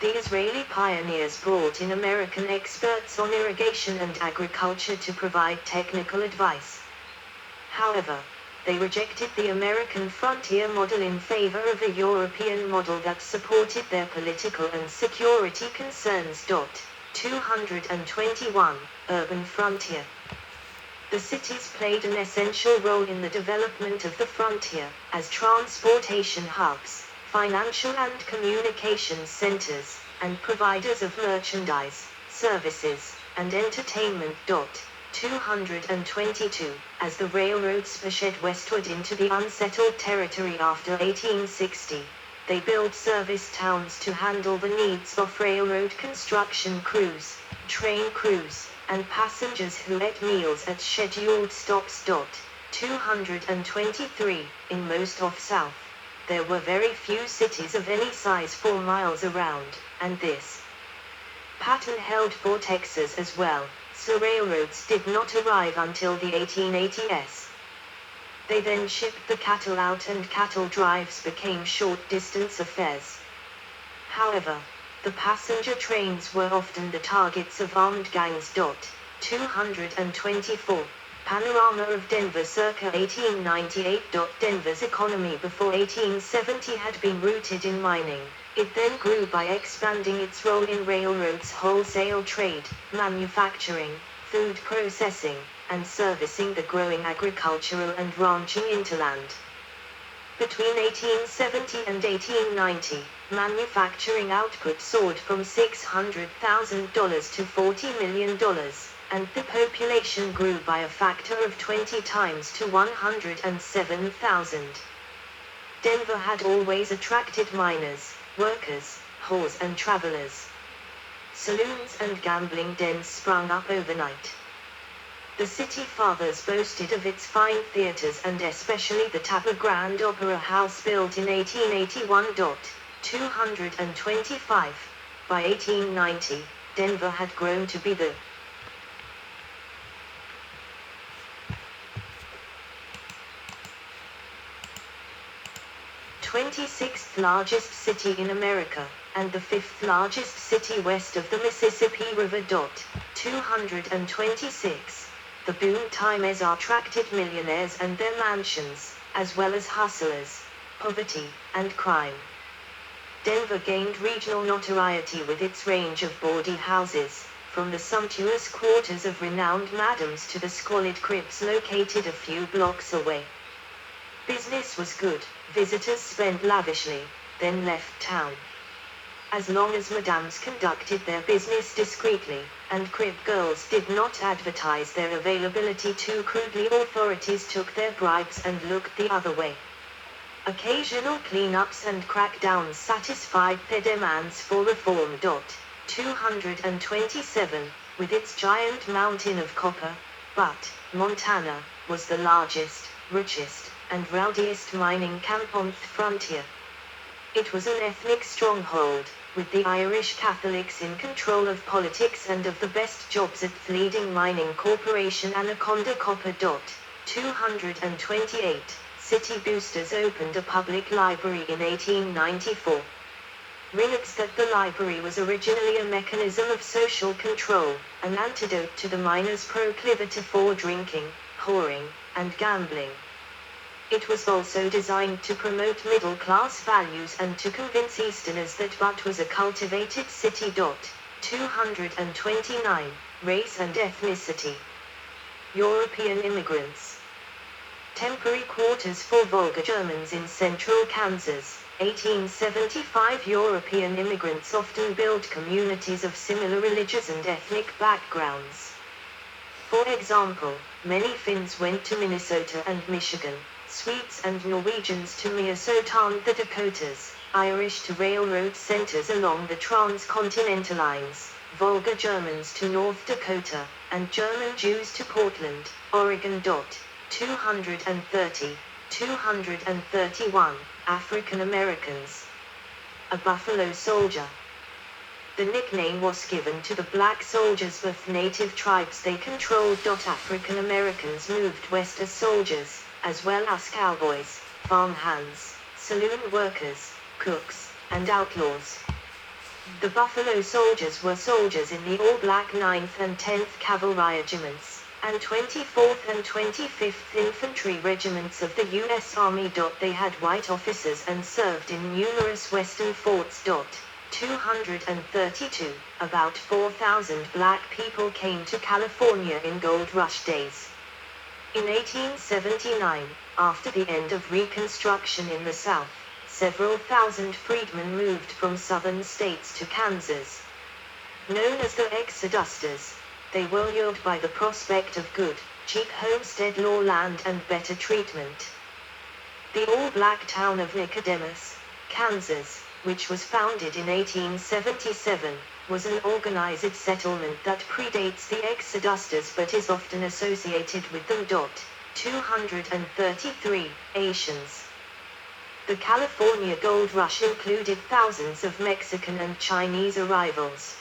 The Israeli pioneers brought in American experts on irrigation and agriculture to provide technical advice. However, they rejected the American frontier model in favor of a European model that supported their political and security concerns. 221. Urban frontier. The cities played an essential role in the development of the frontier, as transportation hubs, financial and communications centers, and providers of merchandise, services, and entertainment. 222. As the railroads sped westward into the unsettled territory after 1860, they built service towns to handle the needs of railroad construction crews, train crews, and passengers who ate meals at scheduled stops. 223. In most of South, there were very few cities of any size 4 miles around, and this pattern held for Texas as well, so railroads did not arrive until the 1880s. They then shipped the cattle out and cattle drives became short-distance affairs. However, the passenger trains were often the targets of armed gangs. 224. Panorama of Denver circa 1898. Denver's economy before 1870 had been rooted in mining. It then grew by expanding its role in railroads, wholesale trade, manufacturing, food processing, and servicing the growing agricultural and ranching hinterland. Between 1870 and 1890, manufacturing output soared from $600,000 to $40 million, and the population grew by a factor of 20 times to 107,000. Denver had always attracted miners, workers, whores and travelers. Saloons and gambling dens sprung up overnight. The city fathers boasted of its fine theaters and especially the Tampa Grand Opera House built in 1881. 225. By 1890, Denver had grown to be the 26th largest city in America, and the 5th largest city west of the Mississippi River. 226. The boom times attracted millionaires and their mansions, as well as hustlers, poverty, and crime. Denver gained regional notoriety with its range of bawdy houses, from the sumptuous quarters of renowned madams to the squalid cribs located a few blocks away. Business was good, visitors spent lavishly, then left town. As long as madams conducted their business discreetly, and crib girls did not advertise their availability too crudely, authorities took their bribes and looked the other way. Occasional cleanups and crackdowns satisfied their demands for reform. 227. With its giant mountain of copper, Butte, Montana, was the largest, richest, and rowdiest mining camp on the frontier. It was an ethnic stronghold, with the Irish Catholics in control of politics and of the best jobs at the leading mining corporation Anaconda Copper. 228. City boosters opened a public library in 1894. Rumors that the library was originally a mechanism of social control, an antidote to the miners' proclivity for drinking, whoring, and gambling. It was also designed to promote middle-class values and to convince Easterners that Butte was a cultivated city. 229. Race and ethnicity. European immigrants. Temporary quarters for Volga Germans in central Kansas. 1875. European immigrants often built communities of similar religious and ethnic backgrounds. For example, many Finns went to Minnesota and Michigan, Swedes and Norwegians to Minnesota and the Dakotas, Irish to railroad centers along the transcontinental lines, Volga Germans to North Dakota, and German Jews to Portland, Oregon. 230. 231. African Americans. A Buffalo Soldier. The nickname was given to the black soldiers of native tribes they controlled. African Americans moved west as soldiers, as well as cowboys, farmhands, saloon workers, cooks, and outlaws. The Buffalo Soldiers were soldiers in the all-black 9th and 10th Cavalry Regiments, and 24th and 25th Infantry Regiments of the U.S. Army. They had white officers and served in numerous western forts. 232, about 4,000 black people came to California in gold rush days. In 1879, after the end of Reconstruction in the South, several thousand freedmen moved from southern states to Kansas. Known as the Exodusters, they were lured by the prospect of good, cheap homestead law land and better treatment. The all-black town of Nicodemus, Kansas, which was founded in 1877, was an organized settlement that predates the Exodusters but is often associated with them. 233 Asians. The California Gold Rush included thousands of Mexican and Chinese arrivals.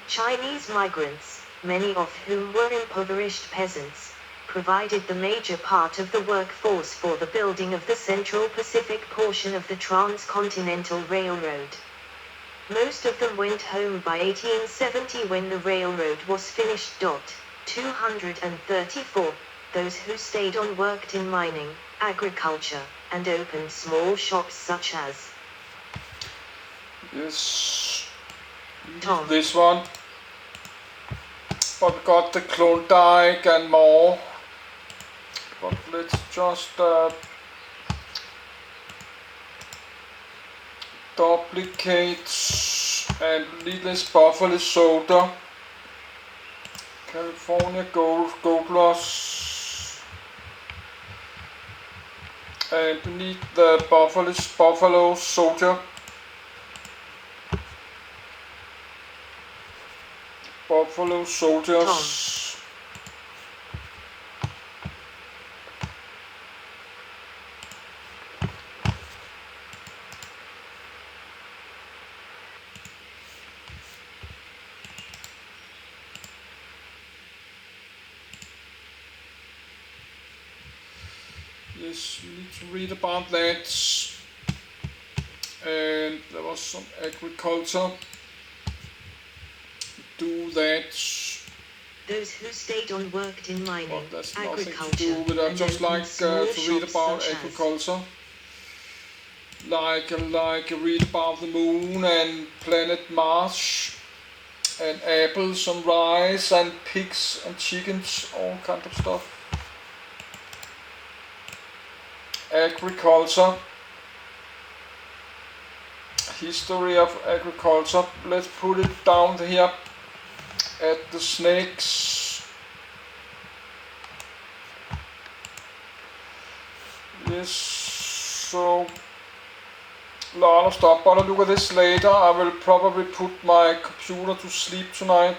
Chinese migrants, many of whom were impoverished peasants, provided the major part of the workforce for the building of the Central Pacific portion of the Transcontinental Railroad. Most of them went home by 1870 when the railroad was finished. 234. Those who stayed on worked in mining, agriculture, and opened small shops such as Tom. This one. But we got the Klondike and more. But let's just duplicate and needless Buffalo Soda. California Gold Rush. And beneath the Buffalo Soldier. Buffalo Soldiers. Tom. Yes, we need to read about that. And there was some agriculture. Do that. Those who stayed on worked in mining, But that's agriculture, nothing to do with it. I just like to read about agriculture. Like read about the moon and planet Mars. And apples and rice and pigs and chickens, all kind of stuff. Agriculture. History of agriculture. Let's put it down here at the snakes. Yes, so a lot of stuff, but I'll look at this later. I will probably put my computer to sleep tonight.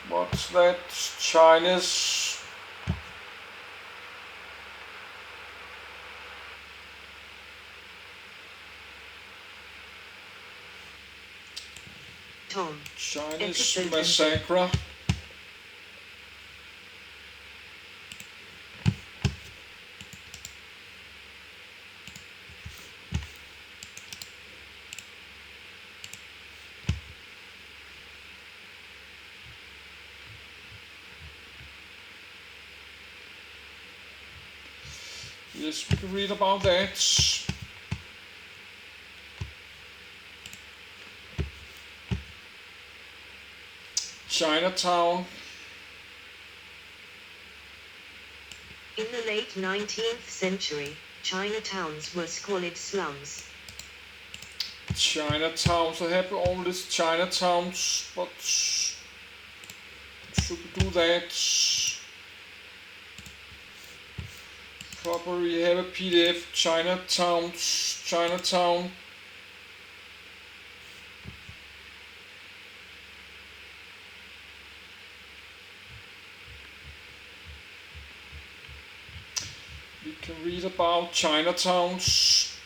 What's that? Chinese. Tom. Chinese massacre. Yes, we can read about that. Chinatown. In the late 19th century, Chinatowns were squalid slums. Chinatowns, I have all these Chinatowns, but should we do that? Probably have a PDF, Chinatown. We can read about Chinatowns,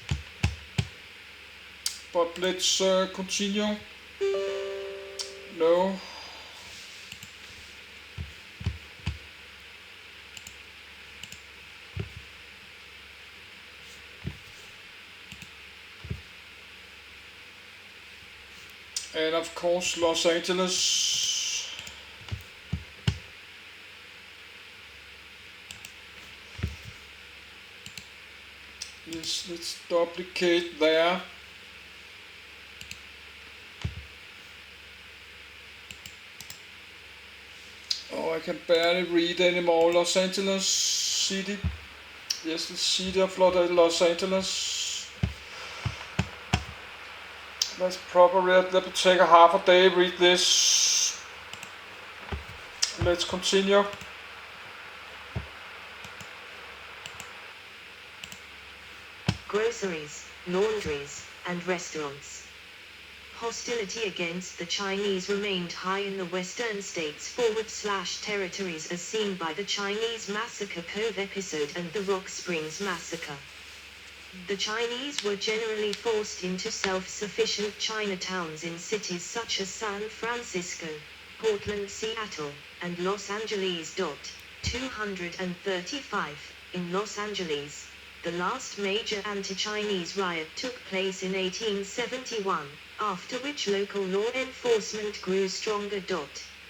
but let's continue. No. And of course Los Angeles. Yes, let's duplicate there. Oh, I can barely read anymore. Los Angeles City. Yes, the city of Los Angeles. Let's probably let me take a half a day, read this. Let's continue. Groceries, laundries, and restaurants. Hostility against the Chinese remained high in the western states / territories as seen by the Chinese Massacre Cove episode and the Rock Springs Massacre. The Chinese were generally forced into self-sufficient Chinatowns in cities such as San Francisco, Portland, Seattle, and Los Angeles. 235. In Los Angeles, the last major anti-Chinese riot took place in 1871, after which local law enforcement grew stronger.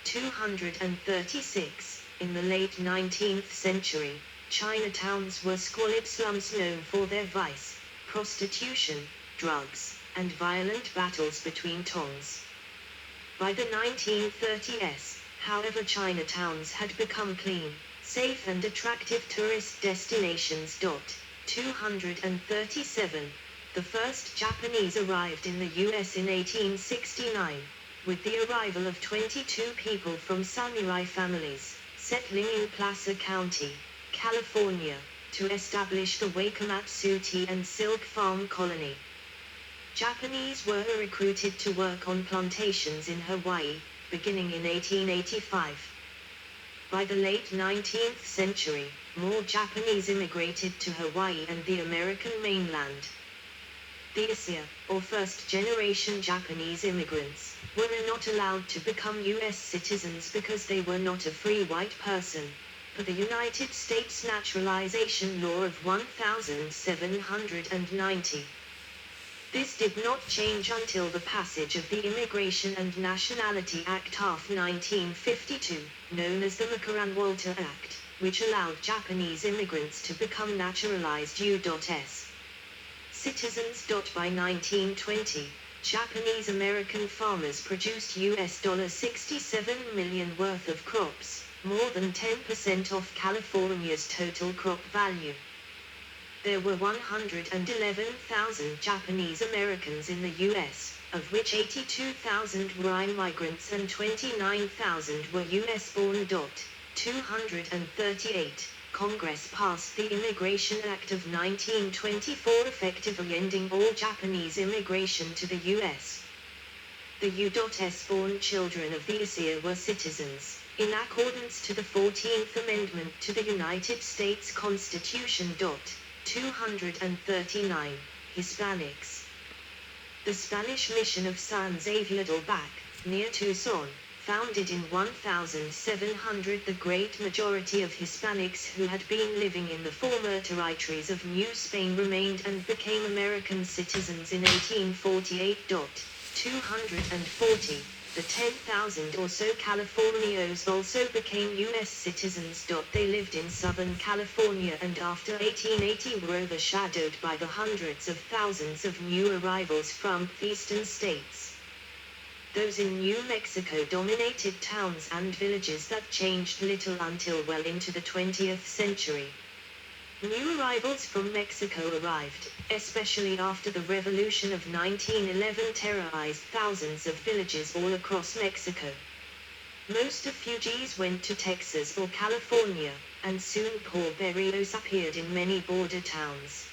236. In the late 19th century, Chinatowns were squalid slums known for their vice, prostitution, drugs, and violent battles between tongs. By the 1930s, however, Chinatowns had become clean, safe and attractive tourist destinations. 237. The first Japanese arrived in the US in 1869, with the arrival of 22 people from samurai families, settling in Placer County, California, to establish the Wakamatsu Tea and Silk Farm Colony. Japanese were recruited to work on plantations in Hawaii, beginning in 1885. By the late 19th century, more Japanese immigrated to Hawaii and the American mainland. The Isia, or first-generation Japanese immigrants, were not allowed to become U.S. citizens because they were not a free white person, per the United States Naturalization Law of 1790. This did not change until the passage of the Immigration and Nationality Act of 1952, known as the McCarran-Walter Act, which allowed Japanese immigrants to become naturalized U.S. citizens. By 1920, Japanese American farmers produced $67 million worth of crops, more than 10% of California's total crop value. There were 111,000 Japanese Americans in the U.S., of which 82,000 were immigrants and 29,000 were U.S.-born. 238. Congress passed the Immigration Act of 1924, effectively ending all Japanese immigration to the U.S. The U.S.-born children of the Isia were citizens, in accordance to the 14th Amendment to the United States Constitution. 239. Hispanics. The Spanish mission of San Xavier del Bac, near Tucson, founded in 1700, the great majority of Hispanics who had been living in the former territories of New Spain remained and became American citizens in 1848. 240. The 10,000 or so Californios also became U.S. citizens. They lived in Southern California and after 1880 were overshadowed by the hundreds of thousands of new arrivals from the eastern states. Those in New Mexico dominated towns and villages that changed little until well into the 20th century. New arrivals from Mexico arrived, especially after the Revolution of 1911 terrorized thousands of villages all across Mexico. Most refugees went to Texas or California, and soon poor burials appeared in many border towns.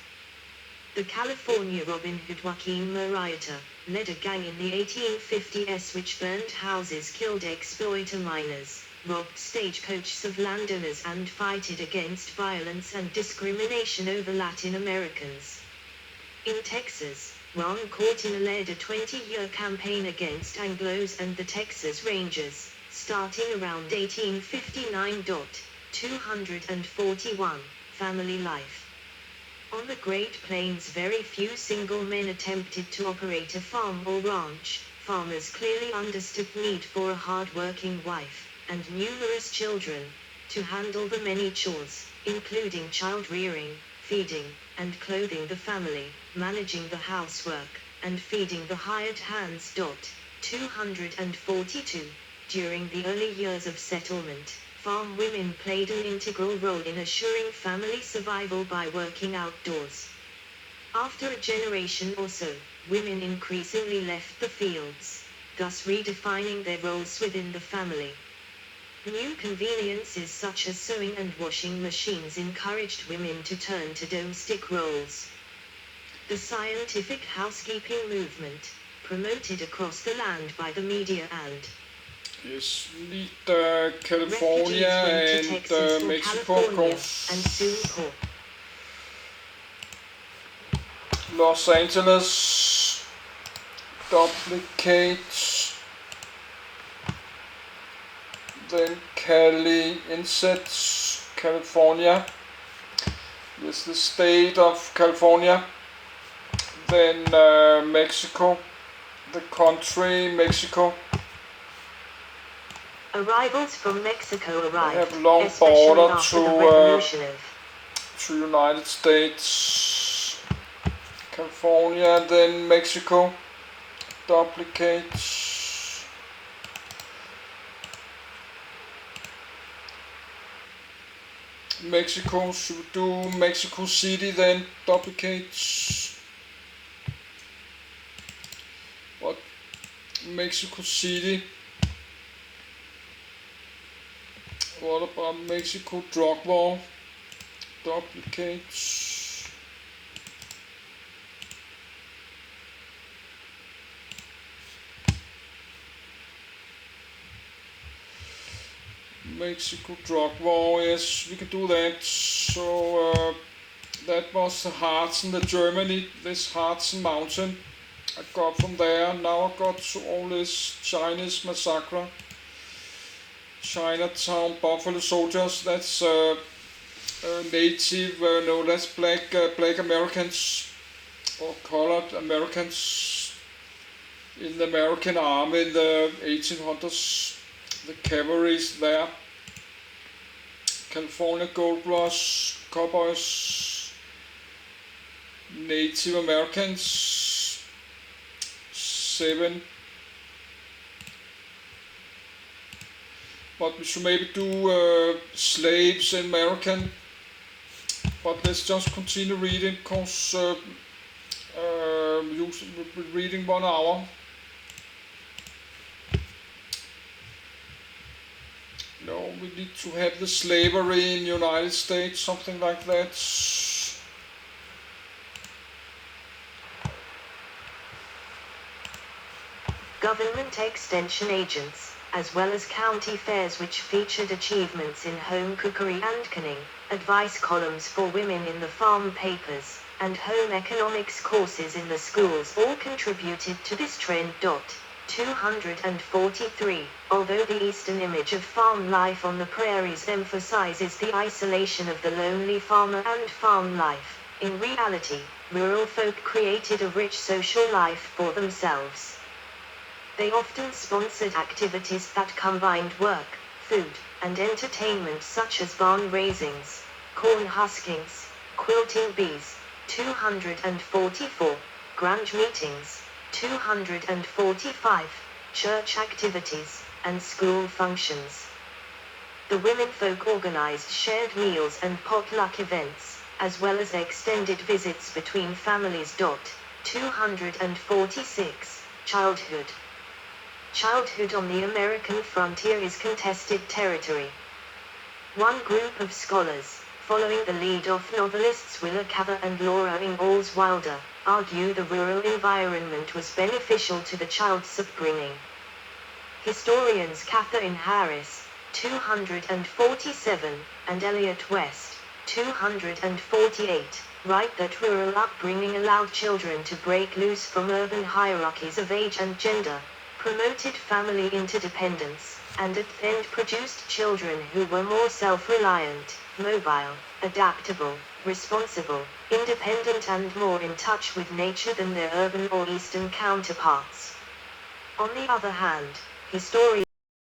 The California Robin Hood Joaquin Murrieta led a gang in the 1850s which burned houses, killed exploiter miners, robbed stagecoaches of landowners and fighted against violence and discrimination over Latin Americans. In Texas, Ron Cortina led a 20-year campaign against Anglos and the Texas Rangers, starting around 1859. 241. Family life. On the Great Plains, very few single men attempted to operate a farm or ranch, Farmers clearly understood need for a hard-working wife, and numerous children, to handle the many chores, including child-rearing, feeding, and clothing the family, managing the housework, and feeding the hired hands. 242. During the early years of settlement, farm women played an integral role in assuring family survival by working outdoors. After a generation or so, women increasingly left the fields, thus redefining their roles within the family. New conveniences such as sewing and washing machines encouraged women to turn to domestic roles. The scientific housekeeping movement, promoted across the land by the media and Yes, lidt California refugees went to Texas and or Mexico, of California, course. and soon poor. Los Angeles duplicates, then Cali insets, California, yes, the state of California, then Mexico, the country Mexico. Arrivals from Mexico They arrived, have long especially border after the revolution of to United States, California, then Mexico duplicates. Mexico, should do Mexico City, then duplicates. What? Mexico City. What about Mexico drug war? Duplicates. Mexico drug war, yes, we can do that. So that was the Harzen, the Germany, this Harzen mountain. I got from there. Now I got to all this Chinese massacre. Chinatown Buffalo Soldiers, that's native, no, that's black Americans or colored Americans in the American army in the 1800s. The cavalry is there. California Gold Rush, cowboys, Native Americans, 7. But we should maybe do slaves in American. But let's just continue reading, cause reading 1 hour. No, we need to have the slavery in United States, something like that. government extension agents, as well as county fairs which featured achievements in home cookery and canning, advice columns for women in the farm papers, and home economics courses in the schools all contributed to this trend. 243. Although the Eastern image of farm life on the prairies emphasizes the isolation of the lonely farmer and farm life, in reality, rural folk created a rich social life for themselves. They often sponsored activities that combined work, food, and entertainment such as barn raisings, corn huskings, quilting bees. 244. Grange meetings. 245. Church activities, and school functions. The womenfolk organized shared meals and potluck events, as well as extended visits between families. 246. Childhood. Childhood on the American frontier is contested territory. One group of scholars, following the lead of novelists Willa Cather and Laura Ingalls Wilder, argue the rural environment was beneficial to the child's upbringing. Historians Catherine Harris, 247, and Elliot West, 248, write that rural upbringing allowed children to break loose from urban hierarchies of age and gender, promoted family interdependence, and at the end produced children who were more self-reliant, mobile, adaptable, responsible, independent and more in touch with nature than their urban or eastern counterparts. On the other hand, historians